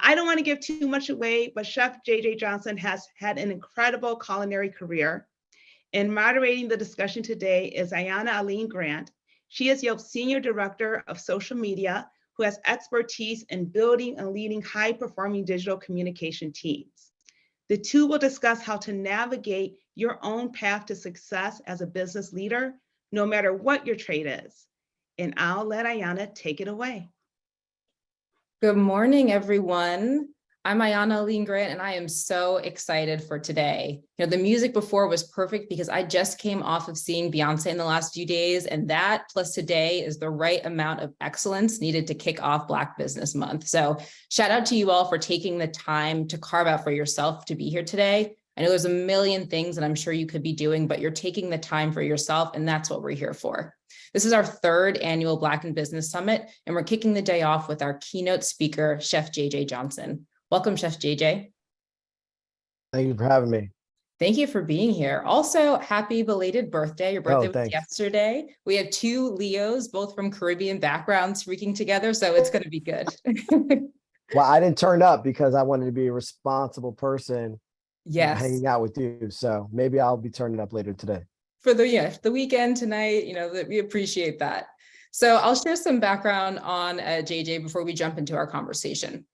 I don't want to give too much away, but Chef JJ Johnson has had an incredible culinary career. And moderating the discussion today is Ayana Aline Grant. She is Yelp's Senior Director of Social Media, who has expertise in building and leading high-performing digital communication teams. The two will discuss how to navigate your own path to success as a business leader, no matter what your trade is. And I'll let Ayana take it away. Good morning, everyone. I'm Ayana Aline Grant, and I am so excited for today. The music before was perfect because I just came off of seeing Beyonce in the last few days, and that plus today is the right amount of excellence needed to kick off Black Business Month. So shout out to you all for taking the time to carve out for yourself to be here today. I know there's a million things that I'm sure you could be doing, but you're taking the time for yourself, and that's what we're here for. This is our third annual Black in Business Summit, and we're kicking the day off with our keynote speaker, Chef JJ Johnson. Welcome, Chef JJ. Thank you for having me. Thank you for being here. Also, happy belated birthday. Your birthday was yesterday. We have two Leos, both from Caribbean backgrounds, freaking together, so it's going to be good. Well, I didn't turn up because I wanted to be a responsible person. Yes. Hanging out with you. So maybe I'll be turning up later today. For the weekend tonight, we appreciate that. So I'll share some background on JJ before we jump into our conversation.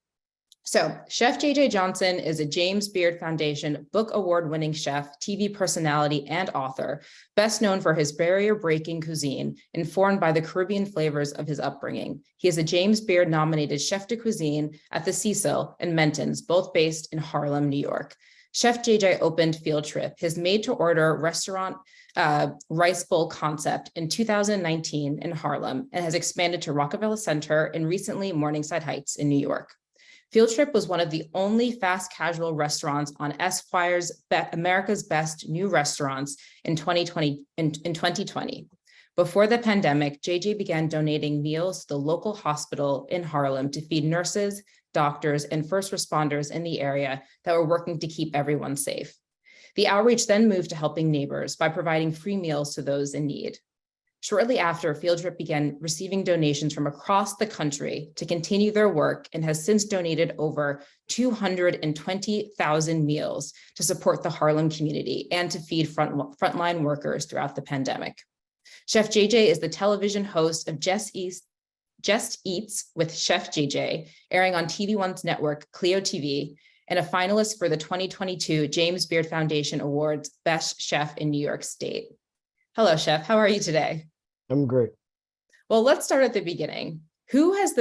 So Chef JJ Johnson is a James Beard Foundation book award-winning chef, TV personality, and author, best known for his barrier-breaking cuisine, informed by the Caribbean flavors of his upbringing. He is a James Beard nominated chef de cuisine at the Cecil and Menton's, both based in Harlem, New York. Chef JJ opened Field Trip, his made-to-order restaurant rice bowl concept in 2019 in Harlem, and has expanded to Rockefeller Center and recently Morningside Heights in New York. Field Trip was one of the only fast casual restaurants on Esquire's America's Best New Restaurants in 2020. Before the pandemic, JJ began donating meals to the local hospital in Harlem to feed nurses, doctors, and first responders in the area that were working to keep everyone safe. The outreach then moved to helping neighbors by providing free meals to those in need. Shortly after, Field Trip began receiving donations from across the country to continue their work and has since donated over 220,000 meals to support the Harlem community and to feed frontline workers throughout the pandemic. Chef JJ is the television host of Just Eats with Chef JJ, airing on TV One's network, Clio TV, and a finalist for the 2022 James Beard Foundation Awards Best Chef in New York State. Hello, Chef. How are you today? I'm great. Well, let's start at the beginning. Who's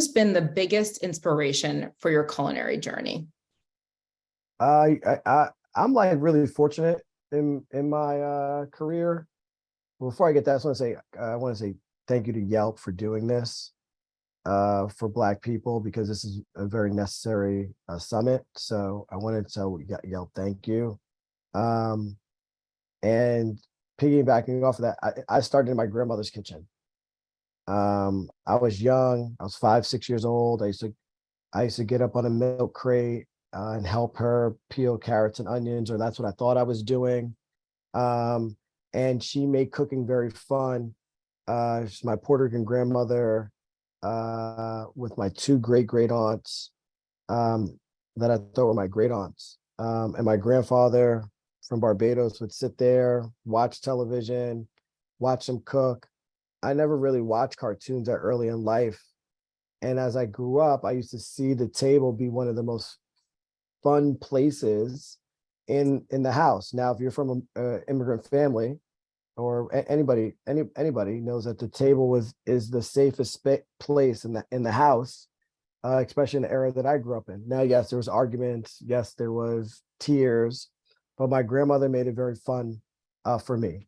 been the biggest inspiration for your culinary journey? I'm like really fortunate in my career. Before I get that, I want to say thank you to Yelp for doing this for Black people, because this is a very necessary summit. So I wanted to tell Yelp thank you. And piggybacking off of that, I started in my grandmother's kitchen. I was young. I was 5-6 years old. I used to get up on a milk crate and help her peel carrots and onions, or that's what I thought I was doing. And she made cooking very fun. She's my Puerto Rican grandmother with my two great aunts that I thought were my great aunts. And my grandfather from Barbados would sit there, watch television, watch them cook. I never really watched cartoons that early in life. And as I grew up, I used to see the table be one of the most fun places in the house. Now, if you're from an immigrant family, or anybody knows that the table is the safest place in the house, especially in the era that I grew up in. Now, yes, there was arguments. Yes, there was tears. But my grandmother made it very fun for me.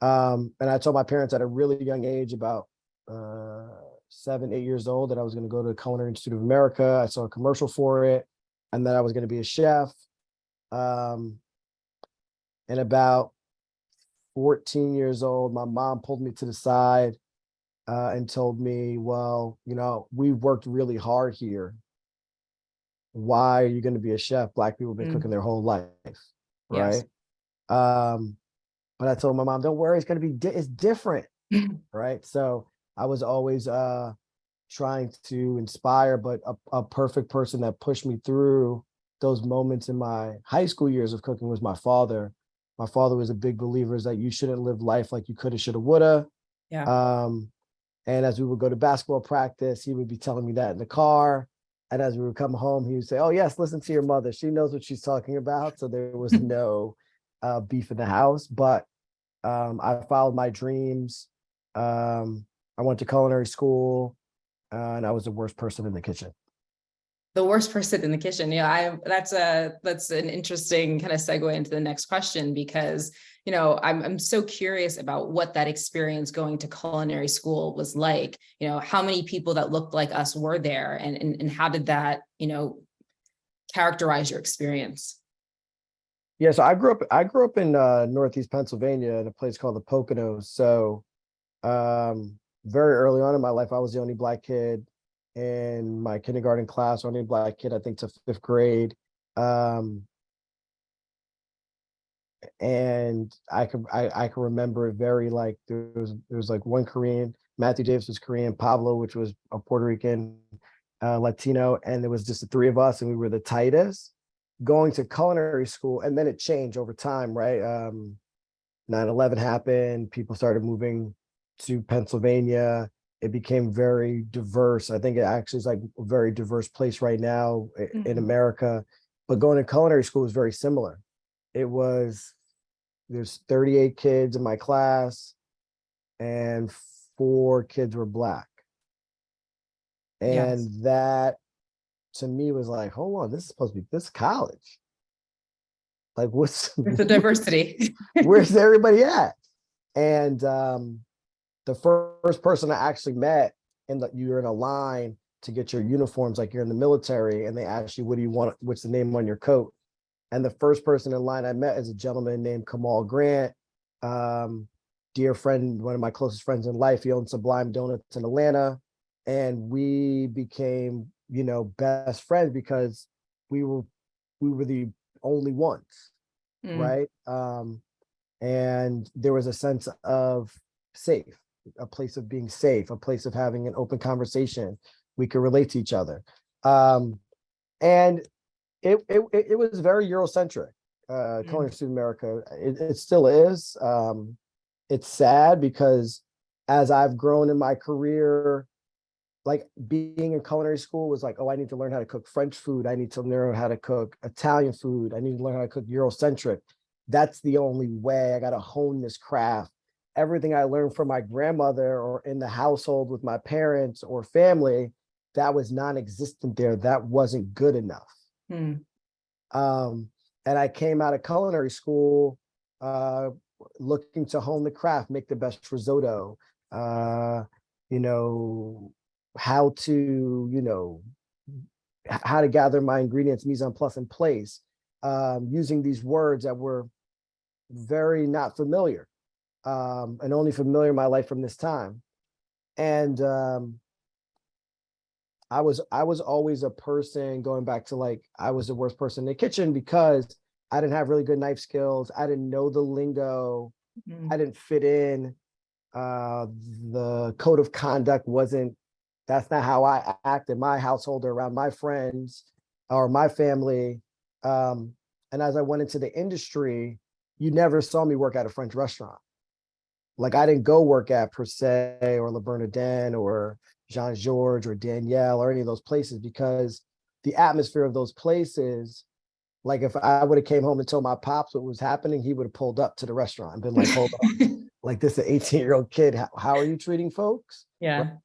And I told my parents at a really young age, about 7-8 years old, that I was going to go to the Culinary Institute of America. I saw a commercial for it, and that I was going to be a chef. And about 14 years old, my mom pulled me to the side and told me, well, we worked really hard here. Why are you going to be a chef? Black people have been cooking their whole life. Right. Yes. But I told my mom, don't worry, it's different. Right. So I was always trying to inspire, but a perfect person that pushed me through those moments in my high school years of cooking was my father. My father was a big believer that you shouldn't live life like you coulda, shoulda, woulda. Yeah. And as we would go to basketball practice, he would be telling me that in the car. And as we would come home, he would say, "Oh yes, listen to your mother. She knows what she's talking about." So there was no beef in the house, but I followed my dreams. I went to culinary school, and I was the worst person in the kitchen. The worst person in the kitchen. Yeah, that's an interesting kind of segue into the next question, because I'm so curious about what that experience going to culinary school was like. How many people that looked like us were there, and how did that characterize your experience? Yeah, so I grew up in Northeast Pennsylvania in a place called the Poconos. So very early on in my life, I was the only Black kid in my kindergarten class, only Black kid, I think, to fifth grade. And I can remember it very, like, there was like one Korean, Matthew Davis was Korean, Pablo, which was a Puerto Rican, Latino, and it was just the three of us, and we were the tightest. Going to culinary school, and then it changed over time, right? 9/11 happened, people started moving to Pennsylvania. It became very diverse. I think it actually is like a very diverse place right now in America. But going to culinary school was very similar. There's 38 kids in my class, and 4 kids were Black. And Yes. that to me was like, hold on, this is supposed to be this college. Like, what's The diversity. where's everybody at? And the first person I actually met, you're in a line to get your uniforms, like you're in the military, and they ask you, what do you want? What's the name on your coat? And the first person in line I met is a gentleman named Kamal Grant, dear friend, one of my closest friends in life. He owns Sublime Donuts in Atlanta. And we became, best friends because we were the only ones, right? And there was a sense of safe, a place of being safe, a place of having an open conversation. We could relate to each other. And it was very Eurocentric, Culinary Student America. It still is. It's sad because as I've grown in my career, like, being in culinary school was like, oh, I need to learn how to cook French food. I need to learn how to cook Italian food. I need to learn how to cook Eurocentric. That's the only way. I got to hone this craft. Everything I learned from my grandmother or in the household with my parents or family, that was non-existent there. That wasn't good enough. And I came out of culinary school looking to hone the craft, make the best risotto, how to, how to gather my ingredients, mise en place in place, using these words that were very not familiar, and only familiar in my life from this time. And I was always a person, going back to, like, I was the worst person in the kitchen because I didn't have really good knife skills. I didn't know the lingo. I didn't fit in. The code of conduct that's not how I act in my household or around my friends or my family. And as I went into the industry, you never saw me work at a French restaurant. Like, I didn't go work at Per Se or Le Bernardin or Jean Georges or Danielle or any of those places, because the atmosphere of those places, like, if I would have came home and told my pops what was happening, he would have pulled up to the restaurant and been like, hold on, like, this is an 18-year-old kid. How are you treating folks? Yeah.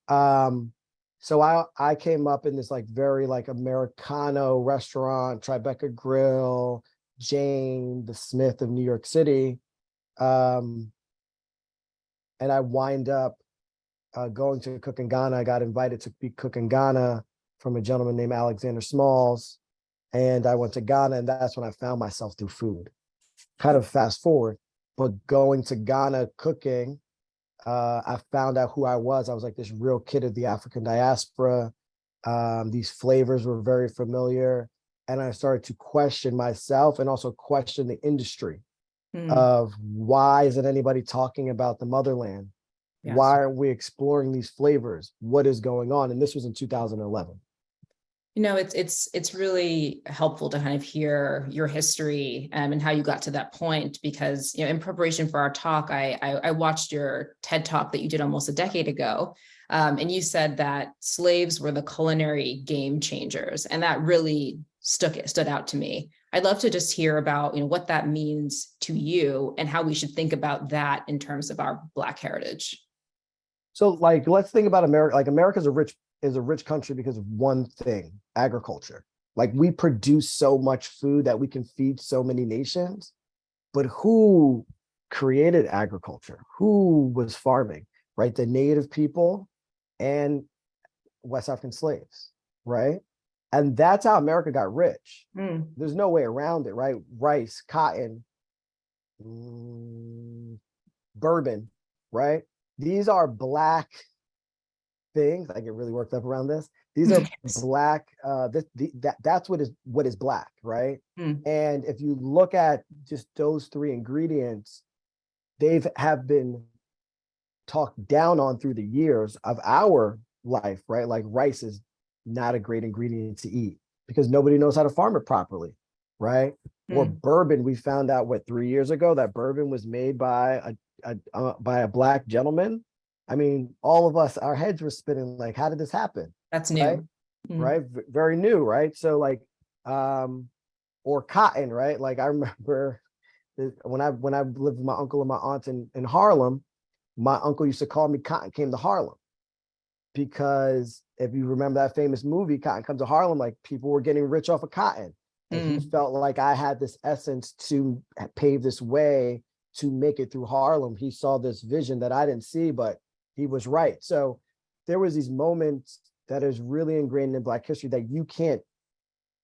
So I came up in this, like, very, like, Americano restaurant, Tribeca Grill, Jane, the Smith of New York City. And I wind up going to cook in Ghana. I got invited to be cook in Ghana from a gentleman named Alexander Smalls. And I went to Ghana, and that's when I found myself through food. Kind of fast forward, but going to Ghana cooking, I found out who I was. I was like this real kid of the African diaspora. These flavors were very familiar. And I started to question myself and also question the industry of why isn't anybody talking about the motherland? Yes. Why aren't we exploring these flavors? What is going on? And this was in 2011. It's really helpful to kind of hear your history and how you got to that point, because in preparation for our talk, I watched your TED talk that you did almost a decade ago, and you said that slaves were the culinary game changers, and that really stood out to me. I'd love to just hear about what that means to you and how we should think about that in terms of our Black heritage. So like, let's think about America. Like America is a rich country because of one thing: agriculture. Like we produce so much food that we can feed so many nations, but who created agriculture? Who was farming, right? The native people and West African slaves, right? And that's how America got rich. There's no way around it, right? Rice, cotton, bourbon, right? These are Black things. I get really worked up around this. These are Black. That's what is Black, right? And if you look at just those three ingredients, have been talked down on through the years of our life, right? Like rice is not a great ingredient to eat because nobody knows how to farm it properly, right? Or bourbon, we found out 3 years ago that bourbon was made by a Black gentleman. I mean, all of us, our heads were spinning like, how did this happen? That's Right? new. Right? Very new, right? So like, or cotton, right? Like I remember when I lived with my uncle and my aunt in Harlem, my uncle used to call me Cotton Came to Harlem, because if you remember that famous movie, Cotton Comes to Harlem, like people were getting rich off of cotton. And he felt like I had this essence to pave this way to make it through Harlem. He saw this vision that I didn't see, but he was right. So there was these moments that is really ingrained in Black history that you can't,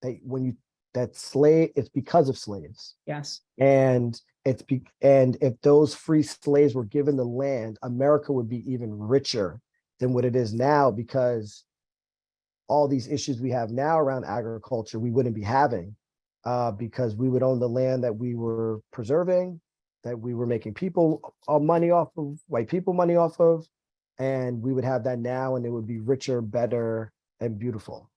it's because of slaves. Yes. And and if those free slaves were given the land, America would be even richer than what it is now, because all these issues we have now around agriculture, we wouldn't be having, because we would own the land that we were preserving, that we were making people money off of, white people money off of, and we would have that now, and it would be richer, better, and beautiful.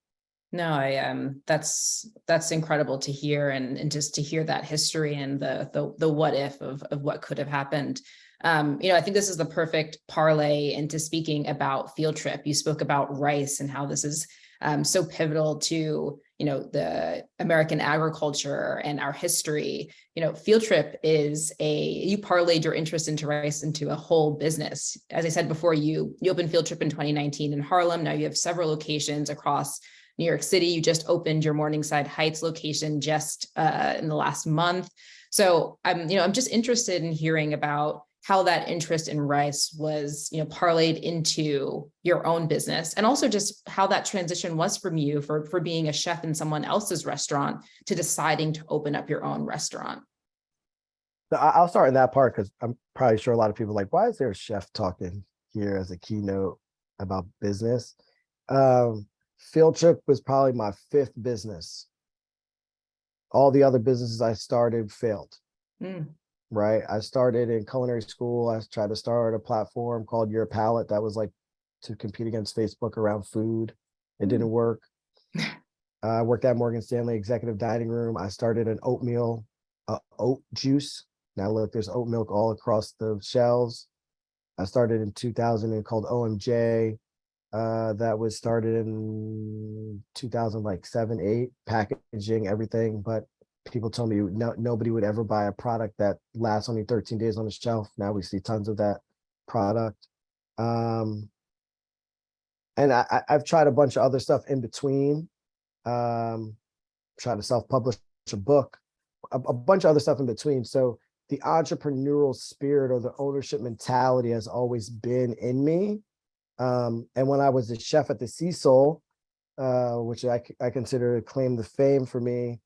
No, that's incredible to hear, and just to hear that history and the what if of what could have happened. I think this is the perfect parlay into speaking about Field Trip. You spoke about rice and how this is so pivotal to the American agriculture and our history. Field Trip you parlayed your interest into rice into a whole business. As I said before, you opened Field Trip in 2019 in Harlem. Now you have several locations across New York City. You just opened your Morningside Heights location just in the last month. So I'm just interested in hearing about how that interest in rice was, parlayed into your own business, and also just how that transition was from you for being a chef in someone else's restaurant to deciding to open up your own restaurant. So I'll start in that part, because I'm probably sure a lot of people are like, why is there a chef talking here as a keynote about business? Field Trip was probably my 5th business. All the other businesses I started failed. Right. I started in culinary school. I tried to start a platform called Your Palate that was like to compete against Facebook around food. It didn't work. I worked at Morgan Stanley executive dining room. I started an oatmeal, oat juice. Now look, there's oat milk all across the shelves. I started in 2000 and called OMJ. That was started in 2007, 8, packaging, everything. But people told me nobody would ever buy a product that lasts only 13 days on the shelf. Now we see tons of that product. And I've tried a bunch of other stuff in between. Tried to self-publish a book, a bunch of other stuff in between. So the entrepreneurial spirit or the ownership mentality has always been in me. And when I was a chef at the Cecil, which I consider a claim to fame for me,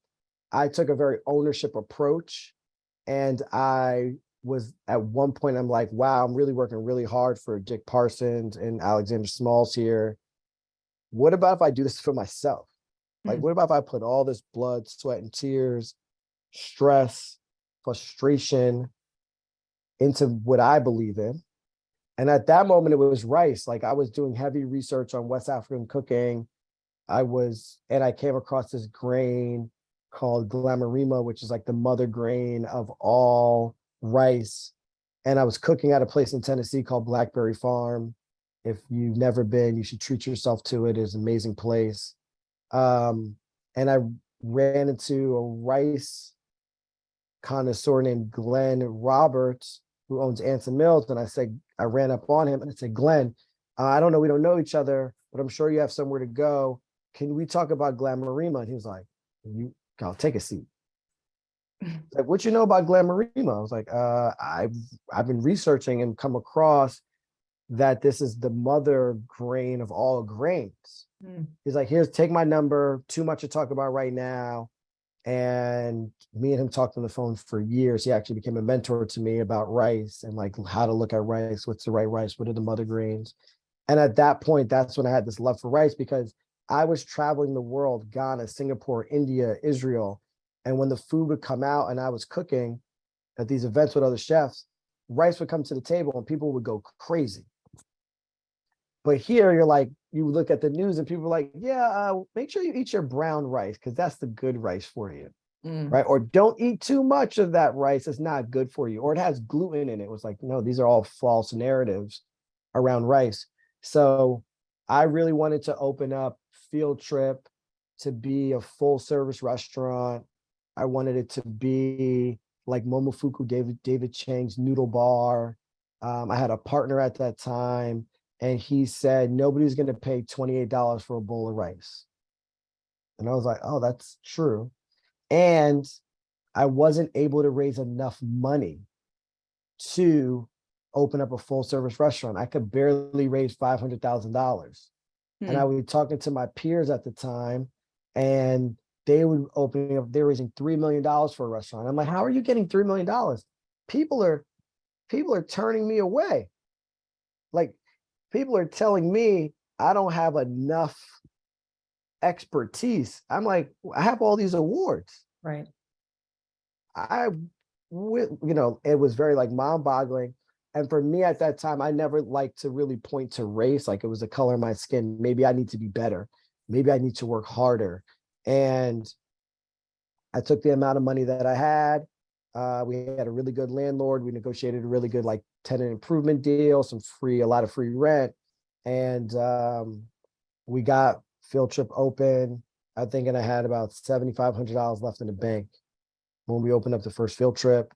I took a very ownership approach. And I was at one point, I'm like, wow, I'm really working really hard for Dick Parsons and Alexander Smalls here. What about if I do this for myself? Like, what about if I put all this blood, sweat, and tears, stress, frustration into what I believe in? And at that moment, it was rice. Like I was doing heavy research on West African cooking. And I came across this grain called glamarima, which is like the mother grain of all rice. And I was cooking at a place in Tennessee called Blackberry Farm. If you've never been, you should treat yourself to it. It's an amazing place. And I ran into a rice connoisseur named Glenn Roberts, who owns Anson Mills. And I ran up on him and I said, Glenn, I don't know, we don't know each other, but I'm sure you have somewhere to go. Can we talk about Glamarima? And he was like, I'll take a seat. Like, what you know about Glamarima? I was like, I've been researching and come across that this is the mother grain of all grains. He's like, take my number, too much to talk about right now. And me and him talked on the phone for years. He actually became a mentor to me about rice and like how to look at rice. What's the right rice? What are the mother grains? And at that point, that's when I had this love for rice, because I was traveling the world, Ghana, Singapore, India, Israel. And when the food would come out and I was cooking at these events with other chefs, rice would come to the table and people would go crazy. But here you're like, you look at the news and people are like, yeah, make sure you eat your brown rice because that's the good rice for you, right? Or don't eat too much of that rice. It's not good for you. Or it has gluten in it. It was like, no, these are all false narratives around rice. So I really wanted to open up Field Trip to be a full service restaurant. I wanted it to be like Momofuku David Chang's noodle bar. I had a partner at that time, and he said, nobody's going to pay $28 for a bowl of rice. And I was like, oh, that's true. And I wasn't able to raise enough money to open up a full service restaurant. I could barely raise $500,000. And I was talking to my peers at the time, and they were raising $3 million for a restaurant. I'm like, how are you getting $3 million? People are turning me away. Like, people are telling me I don't have enough expertise. I'm like, I have all these awards. Right. It was very like mind-boggling. And for me at that time, I never liked to really point to race. Like, it was the color of my skin. Maybe I need to be better. Maybe I need to work harder. And I took the amount of money that I had. We had a really good landlord. We negotiated a really good like tenant improvement deal, a lot of free rent. And we got Field Trip open. I think, and I had about $7,500 left in the bank when we opened up the first Field Trip.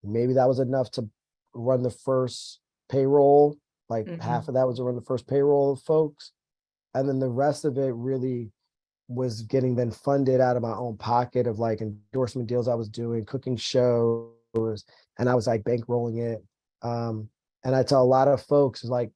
Maybe that was enough to run the first payroll. Like half of that was to run the first payroll of folks. And then the rest of it really was getting then funded out of my own pocket of like endorsement deals I was doing, cooking shows, and I was like bankrolling it. And I tell a lot of folks, like,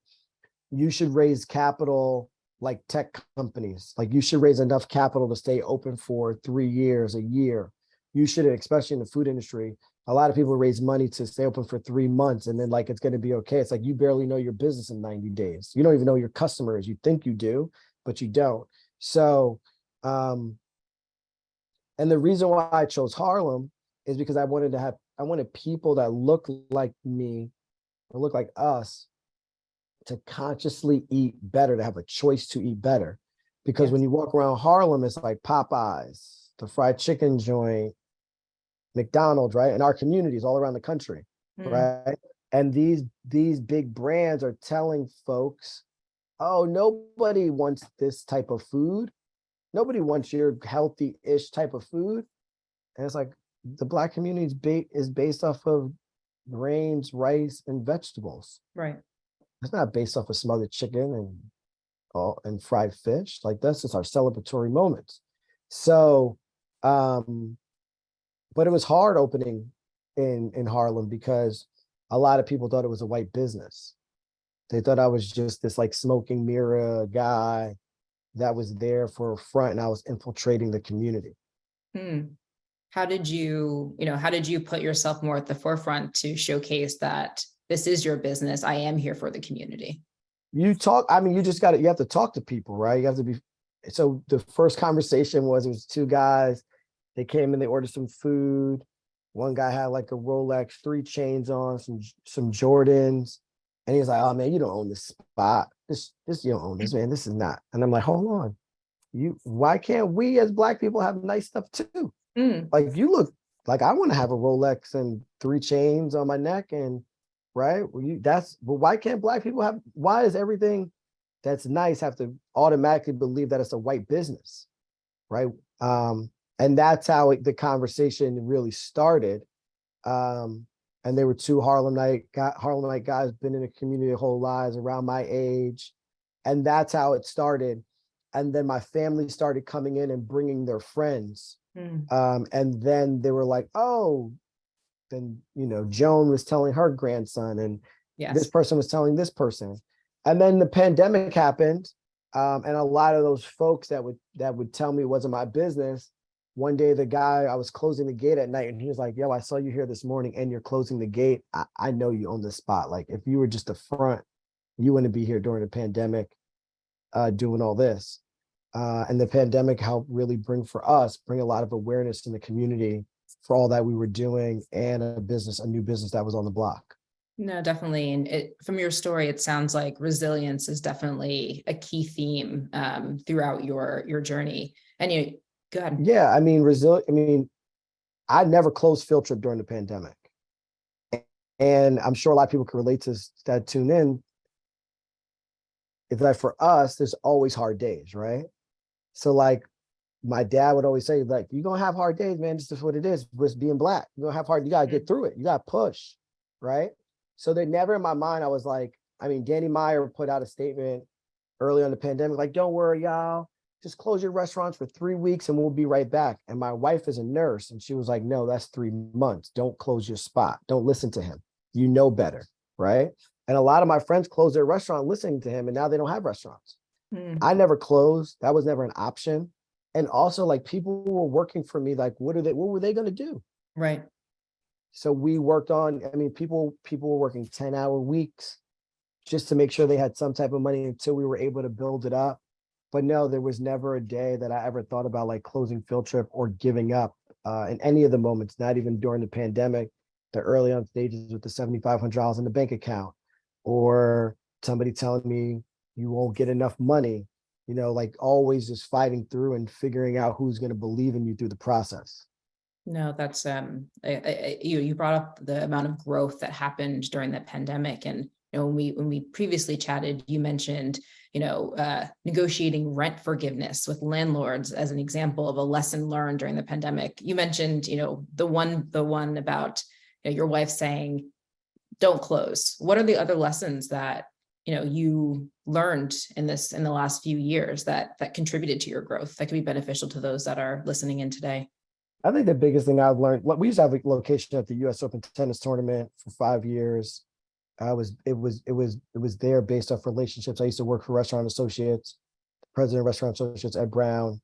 you should raise capital like tech companies. Like, you should raise enough capital to stay open for 3 years, a year. You should, especially in the food industry, a lot of people raise money to stay open for 3 months and then like it's going to be okay. It's like you barely know your business in 90 days. You don't even know your customers. You think you do, but you don't. So, and the reason why I chose Harlem is because I wanted people that look like me or look like us to consciously eat better, to have a choice to eat better. Because when you walk around Harlem, it's like Popeyes, the fried chicken joint, McDonald's, right? In our communities all around the country, right? And these big brands are telling folks, oh, nobody wants this type of food. Nobody wants your healthy-ish type of food. And it's like the Black community is based off of grains, rice, and vegetables. Right. It's not based off of smothered chicken and fried fish. Like, that's just our celebratory moments. So, but it was hard opening in Harlem because a lot of people thought it was a white business. They thought I was just this like smoking mirror guy that was there for a front, and I was infiltrating the community. How did you put yourself more at the forefront to showcase that this is your business? I am here for the community. You have to talk to people, right? You have to be. So the first conversation it was 2 guys. They came in, they ordered some food. One guy had like a Rolex, 3 chains on, some Jordans. And he was like, oh man, you don't own this spot. This you don't own this, man. This is not. And I'm like, hold on. Why can't we as Black people have nice stuff too? Like you look like I want to have a Rolex and 3 chains on my neck, and right. But why can't Black people have, why does everything that's nice have to automatically believe that it's a white business? Right. And that's how the conversation really started. And they were 2 Harlemite guys, been in the community their whole lives, around my age. And that's how it started. And then my family started coming in and bringing their friends. And then they were like, oh, then, Joan was telling her grandson, and this person was telling this person. And then the pandemic happened. And a lot of those folks that would tell me it wasn't my business. One day, the guy, I was closing the gate at night, and he was like, yo, I saw you here this morning and you're closing the gate. I know you own this spot. Like, if you were just a front, you wouldn't be here during the pandemic doing all this. And the pandemic helped really bring a lot of awareness in the community for all that we were doing, and a new business that was on the block. No, definitely. And from your story, it sounds like resilience is definitely a key theme throughout your journey. And go ahead. Yeah, I mean, I never closed Field Trip during the pandemic. And I'm sure a lot of people can relate to that, tune in. It's like, for us, there's always hard days, right? So like my dad would always say, like, you're gonna have hard days, man. This is what it is with being Black. You're gonna have hard, you gotta get through it. You gotta push, right? So they never, in my mind, I was like, Danny Meyer put out a statement early on the pandemic, like, don't worry, y'all, just close your restaurants for 3 weeks and we'll be right back. And my wife is a nurse, and she was like, no, that's 3 months. Don't close your spot. Don't listen to him. You know better, right? And a lot of my friends closed their restaurant listening to him, and now they don't have restaurants. I never closed. That was never an option. And also, like, people were working for me, like, what were they going to do? Right. So we worked on, people were working 10-hour weeks just to make sure they had some type of money until we were able to build it up. But no, there was never a day that I ever thought about like closing Field Trip or giving up in any of the moments, not even during the pandemic, the early on stages with the $7,500 in the bank account, or somebody telling me you won't get enough money, like always just fighting through and figuring out who's going to believe in you through the process. No, that's you brought up the amount of growth that happened during the pandemic. And when we previously chatted, you mentioned negotiating rent forgiveness with landlords as an example of a lesson learned during the pandemic. You mentioned the one about your wife saying don't close. What are the other lessons that you learned in the last few years that contributed to your growth that could be beneficial to those that are listening in today? I think the biggest thing I've learned, we used to have a location at the U.S. Open tennis tournament for 5 years. It was there based off relationships. I used to work for Restaurant Associates, president of Restaurant Associates, Ed Brown.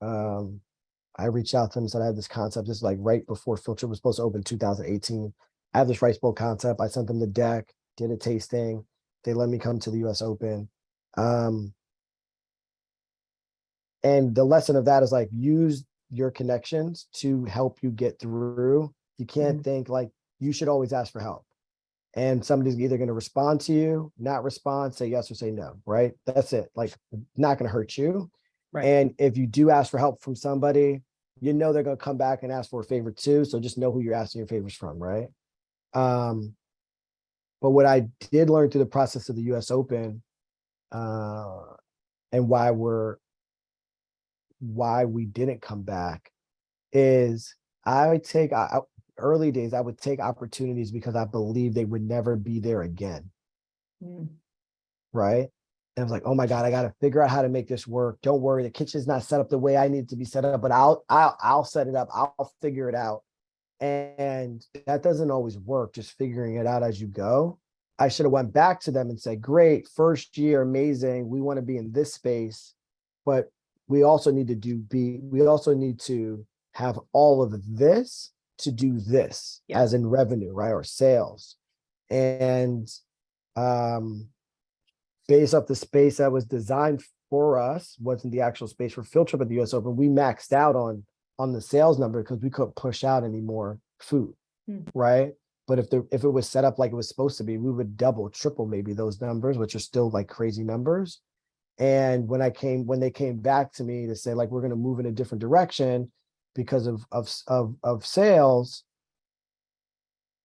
I reached out to him and said, I had this concept. This is like right before Field Trip was supposed to open in 2018. I have this rice bowl concept. I sent them the deck, did a tasting. They let me come to the U.S. Open. And the lesson of that is like, use your connections to help you get through. You can't think like you should always ask for help. And somebody's either going to respond to you, not respond, say yes or say no, right? That's it. Like, not going to hurt you. Right. And if you do ask for help from somebody, they're going to come back and ask for a favor too. So just know who you're asking your favors from, right? But what I did learn through the process of the US Open, and why we didn't come back, is early days, I would take opportunities because I believed they would never be there again. Right. And I was like, oh my God, I got to figure out how to make this work. Don't worry, the kitchen's not set up the way I need it to be set up, but I'll set it up. I'll figure it out. And that doesn't always work, just figuring it out as you go. I should have went back to them and said, great, first year, amazing. We want to be in this space, but we also need to have all of this to do this, as in revenue, right? Or sales. And based off the space that was designed for us, wasn't the actual space for Field Trip at the US Open, we maxed out on the sales number because we couldn't push out anymore food, right? But if it was set up like it was supposed to be, we would double, triple maybe those numbers, which are still like crazy numbers. And when they came back to me to say like we're going to move in a different direction because of sales,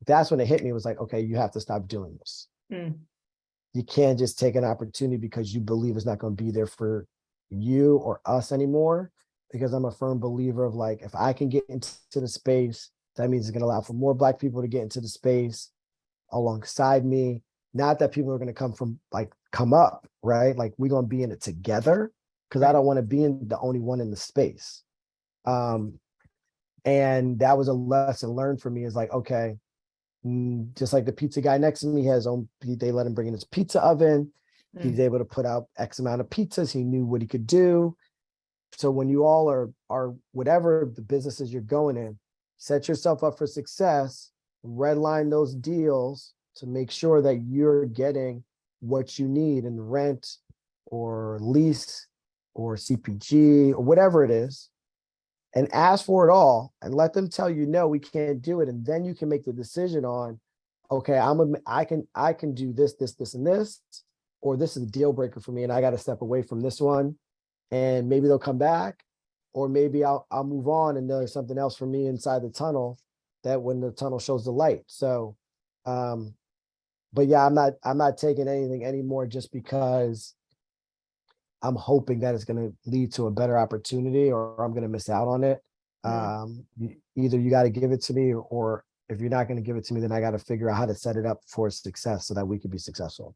that's when it hit me. It was like, okay, you have to stop doing this. You can't just take an opportunity because you believe it's not going to be there for you or us anymore. Because I'm a firm believer of like, if I can get into the space, that means it's going to allow for more Black people to get into the space alongside me. Not that people are going to come up, right? Like we're going to be in it together, because I don't want to be the only one in the space. And that was a lesson learned for me, is like, okay, just like the pizza guy next to me has they let him bring in his pizza oven. He's able to put out X amount of pizzas. He knew what he could do. So when you all are whatever the businesses you're going in, set yourself up for success, redline those deals to make sure that you're getting what you need in rent or lease or CPG or whatever it is, and ask for it all and let them tell you, no, we can't do it. And then you can make the decision on, okay, I can do this, and this, or this is a deal breaker for me and I got to step away from this one. And maybe they'll come back, or maybe I'll move on and there's something else for me inside the tunnel, that when the tunnel shows the light. So, but yeah, I'm not taking anything anymore just because I'm hoping that it's going to lead to a better opportunity or I'm going to miss out on it. Either you got to give it to me, or if you're not going to give it to me, then I got to figure out how to set it up for success so that we could be successful.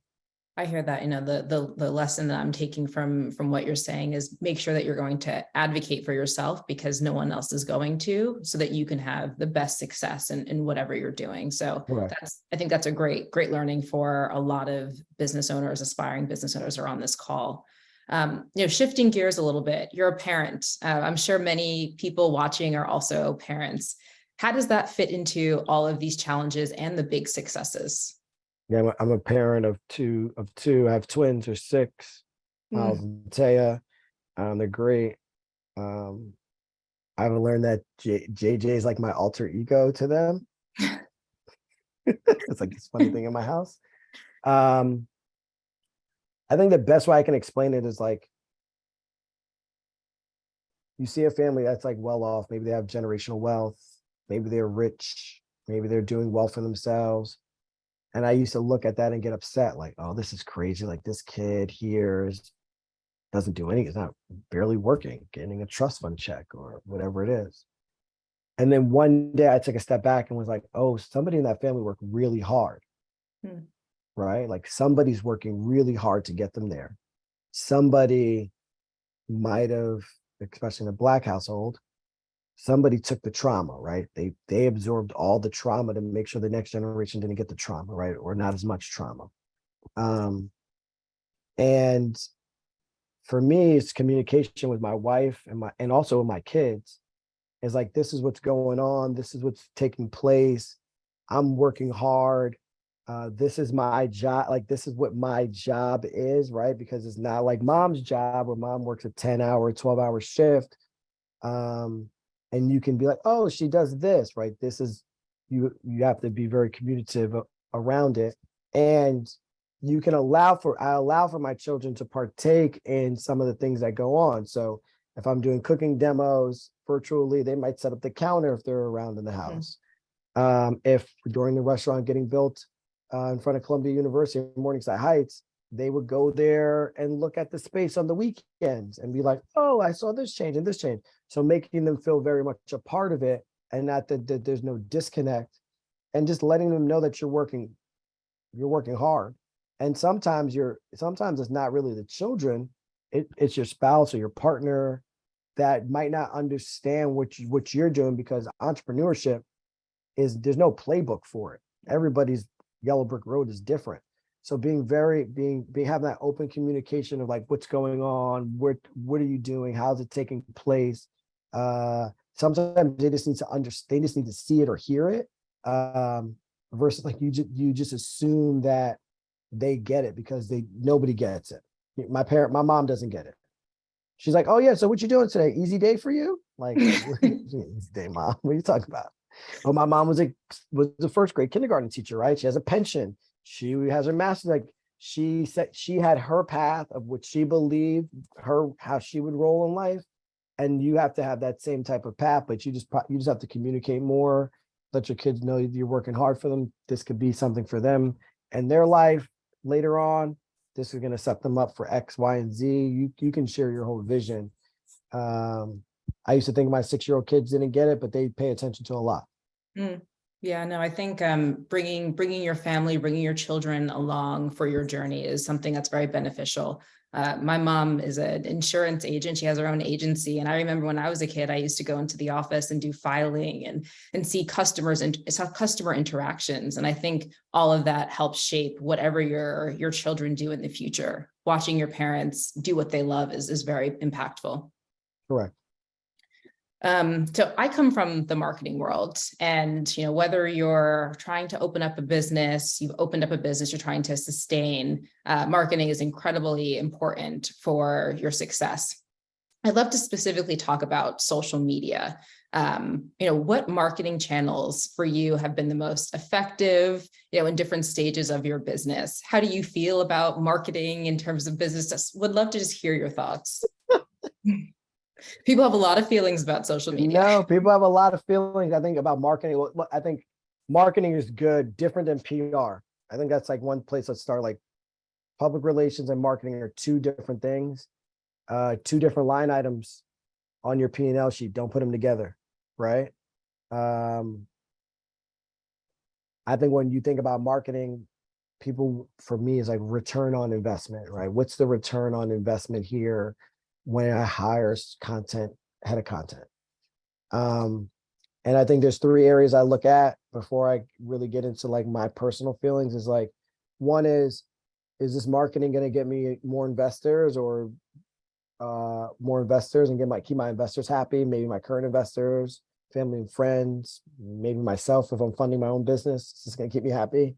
I hear that. The lesson that I'm taking from what you're saying is make sure that you're going to advocate for yourself, because no one else is going to, so that you can have the best success in whatever you're doing. So I think that's a great learning for a lot of business owners, aspiring business owners are on this call. Shifting gears a little bit, you're a parent. I'm sure many people watching are also parents. How does that fit into all of these challenges and the big successes? Yeah, I'm a parent of two. I have twins, they're 6, Miles and Taya. They're great. I've learned that JJ is like my alter ego to them. It's like this funny thing in my house. I think the best way I can explain it is like, you see a family that's like well off, maybe they have generational wealth, maybe they're rich, maybe they're doing well for themselves. And I used to look at that and get upset, like, oh, this is crazy. Like this kid here doesn't do anything. He's not barely working, getting a trust fund check or whatever it is. And then one day I took a step back and was like, oh, somebody in that family worked really hard, right? Like somebody's working really hard to get them there. Somebody might have, especially in a Black household, somebody took the trauma, right? They absorbed all the trauma to make sure the next generation didn't get the trauma, right? Or not as much trauma. And for me, it's communication with my wife and also with my kids. It's like, this is what's going on. This is what's taking place. I'm working hard. This is my job. Like, this is what my job is, right? Because it's not like mom's job where mom works a 10-hour, 12-hour shift. And you can be like, oh, she does this, right? This is, you have to be very communicative around it. And you can I allow for my children to partake in some of the things that go on. So if I'm doing cooking demos virtually, they might set up the counter if they're around in the house. If during the restaurant getting built in front of Columbia University in Morningside Heights, they would go there and look at the space on the weekends and be like, oh, I saw this change and this change. So making them feel very much a part of it, and not that there's no disconnect, and just letting them know that you're working hard. And sometimes it's not really the children, it's your spouse or your partner that might not understand what you're doing, because entrepreneurship there's no playbook for it. Everybody's yellow brick road is different. So having that open communication of like, what's going on, what are you doing, how's it taking place? Sometimes they just need to understand, they just need to see it or hear it, versus like you just assume that they get it, because nobody gets it. My mom doesn't get it. She's like, oh yeah, so what you doing today? Easy day for you? Like, easy day, mom. What are you talking about? But my mom was a first grade kindergarten teacher, right? She has a pension. She has her master's. Like she said, she had her path of what she believed how she would roll in life. And you have to have that same type of path, but you just have to communicate more, let your kids know you're working hard for them. This could be something for them and their life later on. This is going to set them up for X, Y, and Z. You can share your whole vision. I used to think my 6-year-old kids didn't get it, but they pay attention to a lot. Mm. Yeah, no, I think bringing your family, bringing your children along for your journey is something that's very beneficial. My mom is an insurance agent. She has her own agency. And I remember when I was a kid, I used to go into the office and do filing and see customers and saw customer interactions. And I think all of that helps shape whatever your children do in the future. Watching your parents do what they love is very impactful. Correct. So I come from the marketing world, and whether you're trying to open up a business, you've opened up a business, you're trying to sustain, marketing is incredibly important for your success. I'd love to specifically talk about social media. What marketing channels for you have been the most effective, in different stages of your business? How do you feel about marketing in terms of business? Just would love to just hear your thoughts. People have a lot of feelings about social media. No, people have a lot of feelings, I think, about marketing. Well, I think marketing is good, different than PR. I think that's like one place let's start. Like public relations and marketing are two different things, two different line items on your P&L sheet. Don't put them together, right? I think when you think about marketing, people, for me, is like return on investment, right? What's the return on investment here when I hire head of content? And I think there's 3 areas I look at before I really get into like my personal feelings. Is like, one is this marketing going to get me more investors or and keep my investors happy? Maybe my current investors, family and friends, maybe myself, if I'm funding my own business, this is going to keep me happy.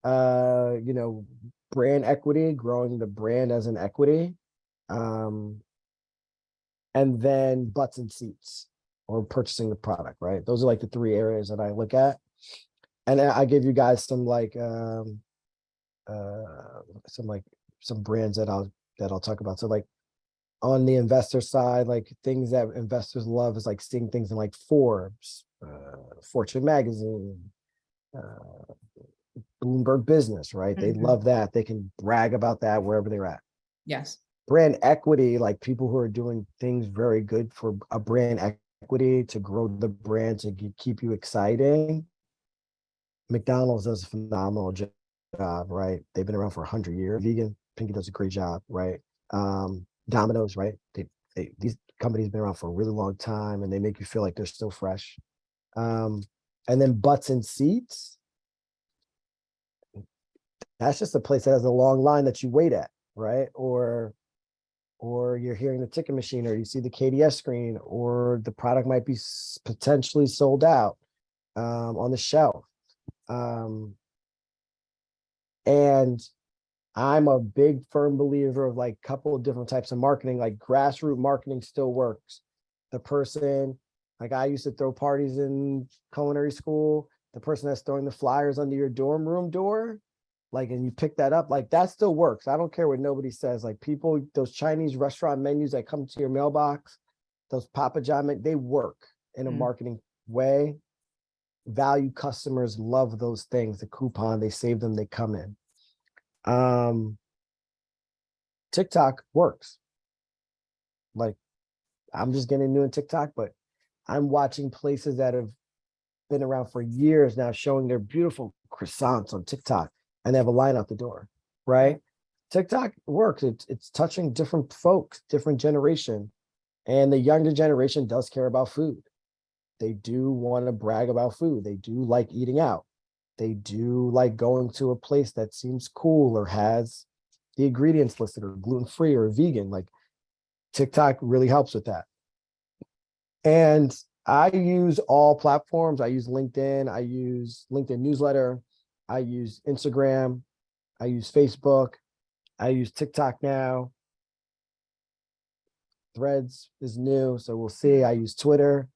Brand equity, growing the brand as an equity. And then butts and seats or purchasing the product, right? Those are like the 3 areas that I look at. And I give you guys some some brands that I'll talk about. So like on the investor side, like things that investors love is like seeing things in like Forbes, Fortune magazine, Bloomberg Business, right? They love that. They can brag about that wherever they're at. Yes. Brand equity, like people who are doing things very good for a brand equity to grow the brand, to keep you exciting. McDonald's does a phenomenal job, right? They've been around for 100 years. Vegan, Pinky does a great job, right? Domino's, right? These companies have been around for a really long time and they make you feel like they're still fresh. And then butts and seats, that's just a place that has a long line that you wait at, right? Or you're hearing the ticket machine, or you see the KDS screen, or the product might be potentially sold out on the shelf. And I'm a big firm believer of like a couple of different types of marketing. Like grassroots marketing still works. The person, like I used to throw parties in culinary school, the person that's throwing the flyers under your dorm room door, like, and you pick that up, like that still works. I don't care what nobody says. Like people, those Chinese restaurant menus that come to your mailbox, those Papa John, they work in a marketing way. Value customers love those things. The coupon, they save them, they come in. TikTok works. Like I'm just getting new in TikTok, but I'm watching places that have been around for years now showing their beautiful croissants on TikTok, and they have a line out the door, right? TikTok works. It's touching different folks, different generation. And the younger generation does care about food. They do want to brag about food. They do like eating out. They do like going to a place that seems cool or has the ingredients listed or gluten-free or vegan. Like TikTok really helps with that. And I use all platforms. I use LinkedIn. I use LinkedIn newsletter. I use Instagram. I use Facebook. I use TikTok now. Threads is new, so we'll see. I use Twitter.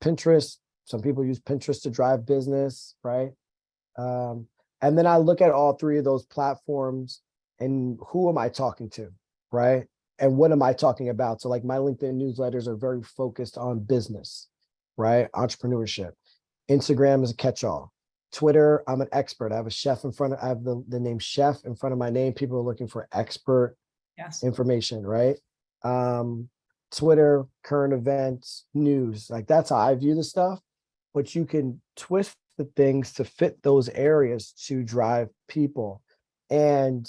Pinterest. Some people use Pinterest to drive business, right? And then I look at all three of those platforms and who am I talking to, right? And what am I talking about? So like my LinkedIn newsletters are very focused on business, right? Entrepreneurship. Instagram is a catch-all. Twitter, I'm an expert. I have a chef in front of, I have the name chef in front of my name. People are looking for expert information, right? Twitter, current events, news, like that's how I view the stuff. But you can twist the things to fit those areas to drive people. And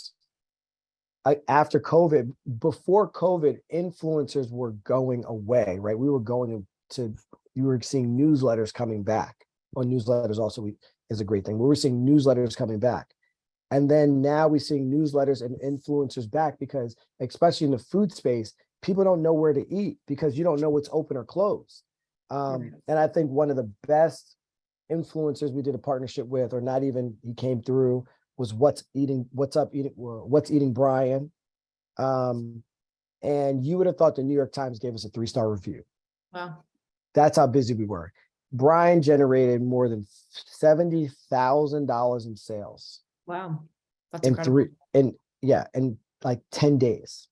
after COVID, before COVID, influencers were going away, right? We were going to, you were seeing newsletters coming back. Well, newsletters also is a great thing. We were seeing newsletters coming back. And then now we're seeing newsletters and influencers back because, especially in the food space, people don't know where to eat because you don't know what's open or closed. And I think one of the best influencers we did a partnership with, or not even he came through, was What's Eating Brian. And you would have thought the New York Times gave us a 3-star review. Wow. That's how busy we were. Brian generated more than $70,000 in sales. Wow. That's incredible. In like 10 days.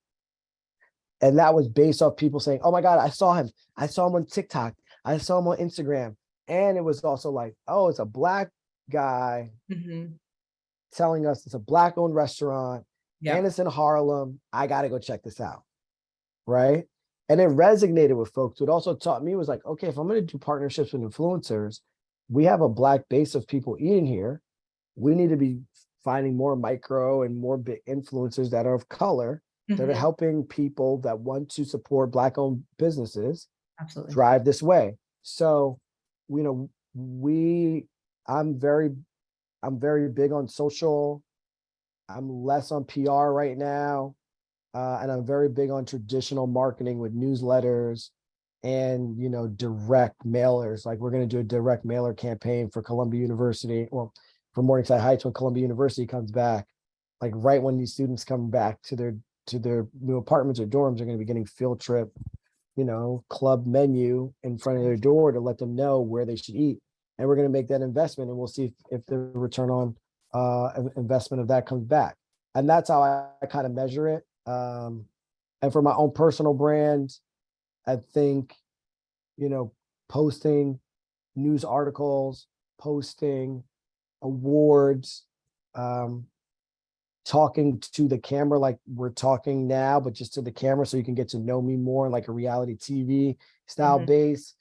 And that was based off people saying, oh my God, I saw him. I saw him on TikTok. I saw him on Instagram. And it was also like, oh, it's a Black guy telling us it's a Black owned restaurant and it's in Harlem. I got to go check this out. Right. And it resonated with folks. What also taught me was like, okay, if I'm going to do partnerships with influencers, we have a Black base of people eating here. We need to be finding more micro and more big influencers that are of color that are helping people that want to support Black owned businesses drive this way. So, you know, I'm very big on social. I'm less on PR right now. And I'm very big on traditional marketing with newsletters and, you know, direct mailers. Like we're going to do a direct mailer campaign for Columbia University, well, for Morningside Heights when Columbia University comes back. Like right when these students come back to their new apartments or dorms, are going to be getting field trip, you know, club menu in front of their door to let them know where they should eat. And we're going to make that investment, and we'll see if the return on investment of that comes back. And that's how I kind of measure it. And for my own personal brand, I think, you know, posting news articles, posting awards, talking to the camera like we're talking now, but just to the camera so you can get to know me more, like a reality TV style base,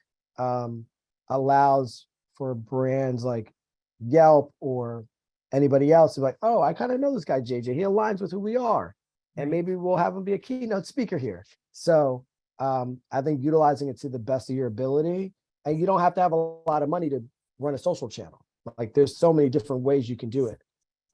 allows for brands like Yelp or anybody else to be like, oh, I kind of know this guy, JJ. He aligns with who we are. And maybe we'll have him be a keynote speaker here. So I think utilizing it to the best of your ability, and you don't have to have a lot of money to run a social channel. Like there's so many different ways you can do it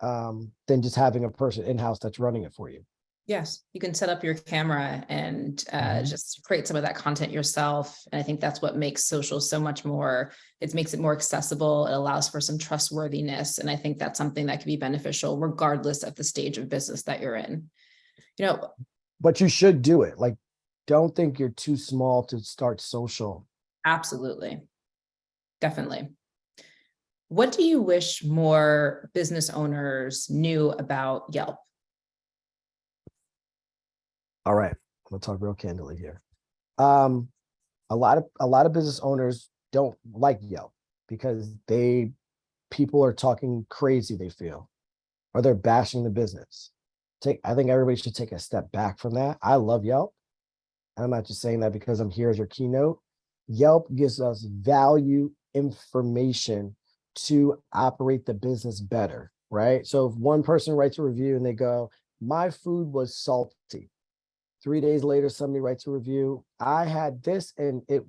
than just having a person in-house that's running it for you. Yes, you can set up your camera and just create some of that content yourself. And I think that's what makes social so much more, it makes it more accessible. It allows for some trustworthiness. And I think that's something that can be beneficial regardless of the stage of business that you're in. You know, but you should do it. Like, don't think you're too small to start social. Absolutely. Definitely. What do you wish more business owners knew about Yelp? All right, I'm gonna talk real candidly here. A lot of business owners don't like Yelp because people are talking crazy, they feel, or they're bashing the business. I think everybody should take a step back from that. I love Yelp. And I'm not just saying that because I'm here as your keynote. Yelp gives us value information to operate the business better, right? So if one person writes a review and they go, my food was salty. 3 days later, somebody writes a review. I had this and it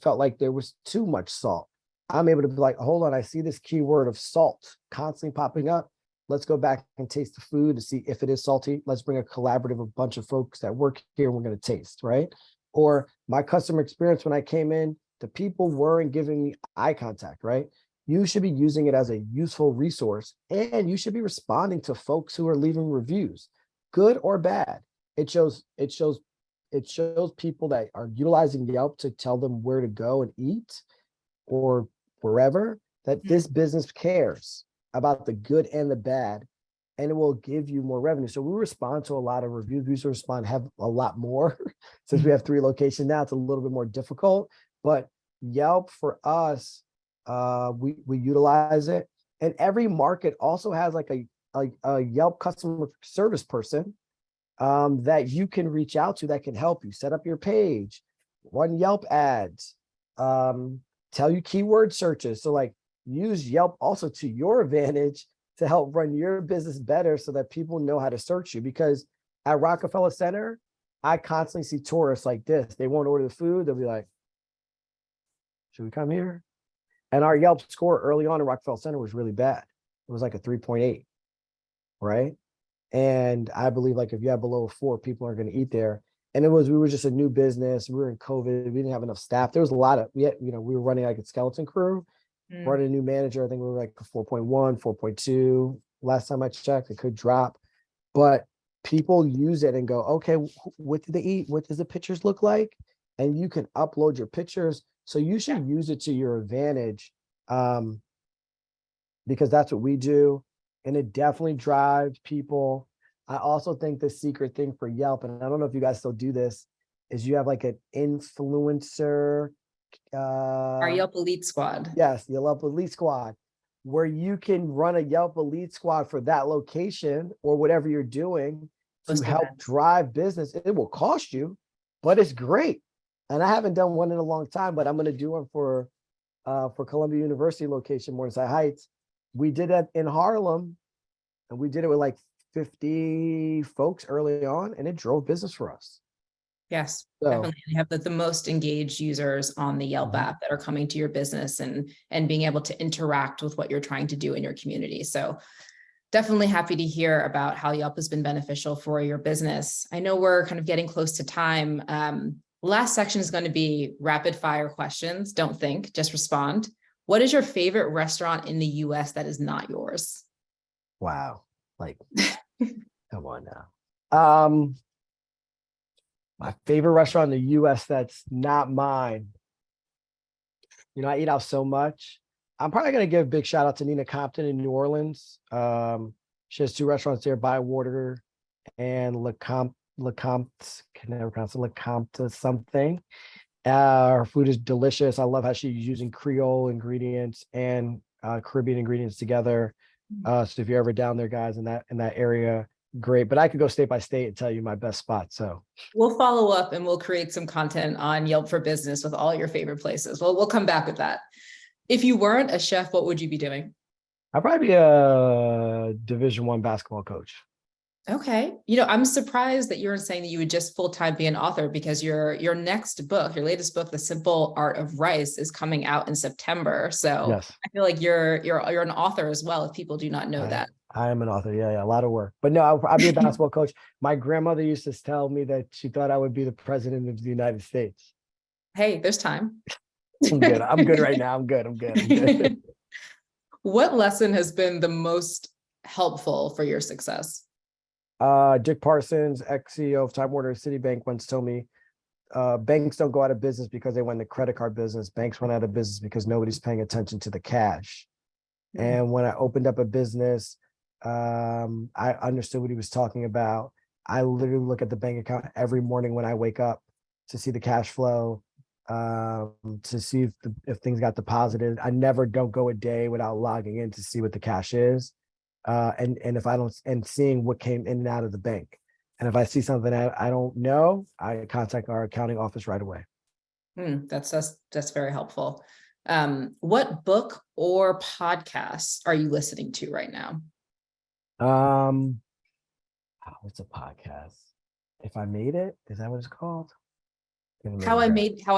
felt like there was too much salt. I'm able to be like, hold on, I see this keyword of salt constantly popping up. Let's go back and taste the food to see if it is salty. Let's bring a collaborative, a bunch of folks that work here and we're going to taste, right? Or my customer experience when I came in, the people weren't giving me eye contact, right? You should be using it as a useful resource, and you should be responding to folks who are leaving reviews, good or bad. It shows it shows people that are utilizing Yelp to tell them where to go and eat or wherever, that this business cares about the good and the bad, and it will give you more revenue. So we respond to a lot of reviews. We have a lot more since we have 3 locations now. It's a little bit more difficult, but Yelp for us, we utilize it, and every market also has like a Yelp customer service person that you can reach out to that can help you set up your page, run Yelp ads, tell you keyword searches. So like use Yelp also to your advantage to help run your business better so that people know how to search you. Because at Rockefeller Center, I constantly see tourists like this. They won't order the food. They'll be like, should we come here? And our Yelp score early on in Rockefeller Center was really bad. It was like a 3.8, right? And I believe like if you have below 4, people are going to eat there. And we were just a new business. We were in COVID. We didn't have enough staff. There was a lot of, we were running like a skeleton crew, brought in a new manager. I think we were like 4.1, 4.2. Last time I checked, it could drop, but people use it and go, okay, what did they eat? What does the pictures look like? And you can upload your pictures. So you should use it to your advantage, because that's what we do. And it definitely drives people. I also think the secret thing for Yelp, and I don't know if you guys still do this, is you have like an influencer. Our Yelp Elite Squad. Yes, the Yelp Elite Squad, where you can run a Yelp Elite Squad for that location or whatever you're doing to help drive business. It will cost you, but it's great. And I haven't done one in a long time, but I'm going to do one for Columbia University location, Morningside Heights. We did that in Harlem, and we did it with like 50 folks early on, and it drove business for us. Yes, So, definitely. You have the most engaged users on the Yelp app that are coming to your business and being able to interact with what you're trying to do in your community. So definitely happy to hear about how Yelp has been beneficial for your business. I know we're kind of getting close to time. Last section is going to be rapid fire questions. Don't think, just respond. What is your favorite restaurant in the US that is not yours? wow. Like, come on now. My favorite restaurant in the US that's not mine. I eat out so much. I'm probably going to give a big shout out to Nina Compton in New Orleans. She has 2 restaurants there, Bywater and Lecomte, can never pronounce it, Lecomte something. Her food is delicious. I love how she's using Creole ingredients and Caribbean ingredients together. So if you're ever down there, guys, in that area, great. But I could go state by state and tell you my best spot. So we'll follow up and we'll create some content on Yelp for Business with all your favorite places. We'll come back with that. If you weren't a chef, what would you be doing? I'd probably be a Division I basketball coach. Okay. I'm surprised that you're saying that you would just full-time be an author, because your next book, your latest book, The Simple Art of Rice, is coming out in September. So yes. I feel like you're an author as well, if people do not know that. I am an author. Yeah. A lot of work. But no, I'll be a basketball coach. My grandmother used to tell me that she thought I would be the president of the United States. Hey, there's time. I'm good. I'm good right now. I'm good. What lesson has been the most helpful for your success? Dick Parsons, ex-CEO of Time Warner Citibank, once told me, banks don't go out of business because they went in the credit card business. Banks went out of business because nobody's paying attention to the cash. Mm-hmm. And when I opened up a business, I understood what he was talking about. I literally look at the bank account every morning when I wake up to see the cash flow, to see if things got deposited. I never don't go a day without logging in to see what the cash is. And if I don't, and seeing what came in and out of the bank. And if I see something that I don't know, I contact our accounting office right away. That's very helpful. What book or podcasts are you listening to right now? What's a podcast? If I Made It, is that what it's called? How I Made This? How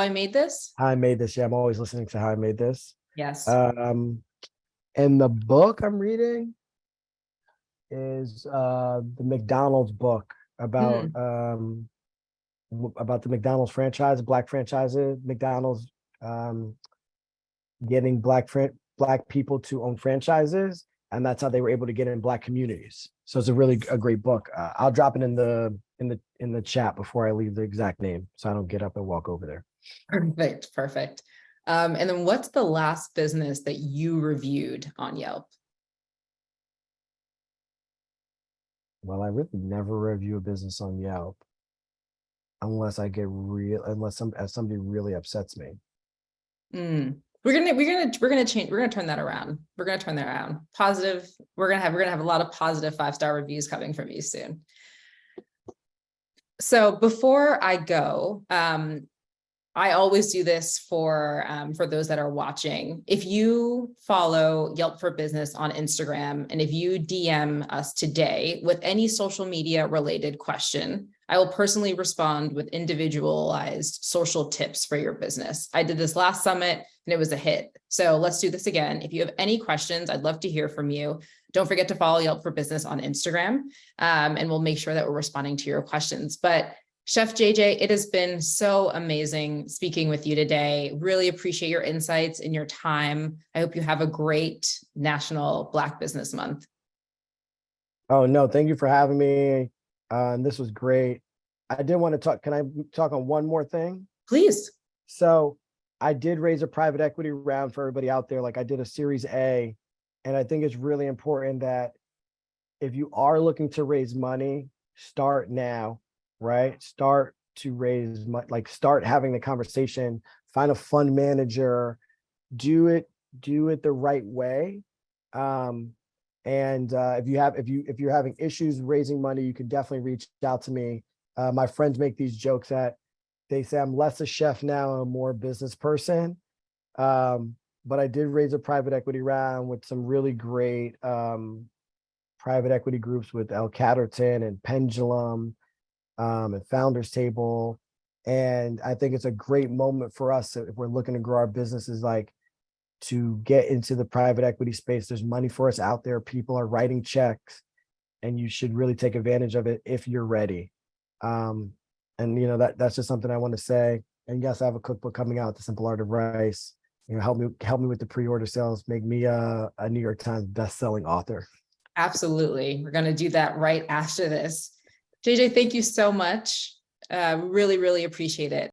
I Made This. Yeah, I'm always listening to How I Made This. Yes. And the book I'm reading is the McDonald's book about the McDonald's franchise, Black franchises, McDonald's getting Black people to own franchises, and that's how they were able to get in Black communities. So it's a really a great book. I'll drop it in the chat before I leave the exact name, so I don't get up and walk over there. Perfect, perfect. And then what's the last business that you reviewed on Yelp? Well, I really never review a business on Yelp unless I get unless somebody really upsets me. We're gonna change. We're gonna turn that around. We're gonna turn that around. Positive. We're gonna have a lot of positive 5-star reviews coming from you soon. So before I go, I always do this for those that are watching. If you follow Yelp for Business on Instagram, and if you DM us today with any social media related question, I will personally respond with individualized social tips for your business. I did this last summit and it was a hit. So let's do this again. If you have any questions, I'd love to hear from you. Don't forget to follow Yelp for Business on Instagram, and we'll make sure that we're responding to your questions. But Chef JJ, it has been so amazing speaking with you today. Really appreciate your insights and your time. I hope you have a great National Black Business Month. Oh, no, thank you for having me. And this was great. I did want to talk. Can I talk on one more thing? Please. So I did raise a private equity round for everybody out there. Like I did a Series A. And I think it's really important that if you are looking to raise money, start now. Right? Start to raise money, like start having the conversation, find a fund manager, do it the right way. If you're having issues raising money, you can definitely reach out to me. My friends make these jokes that they say I'm less a chef now, I'm more business person. But I did raise a private equity round with some really great private equity groups with El Catterton and Pendulum. And Founders Table. And I think it's a great moment for us if we're looking to grow our businesses, like to get into the private equity space. There's money for us out there. People are writing checks and you should really take advantage of it if you're ready. And that's just something I want to say. And yes, I have a cookbook coming out, The Simple Art of Rice. Help me with the pre-order sales, make me a New York Times best-selling author. Absolutely. We're going to do that right after this. JJ, thank you so much. Really, really appreciate it.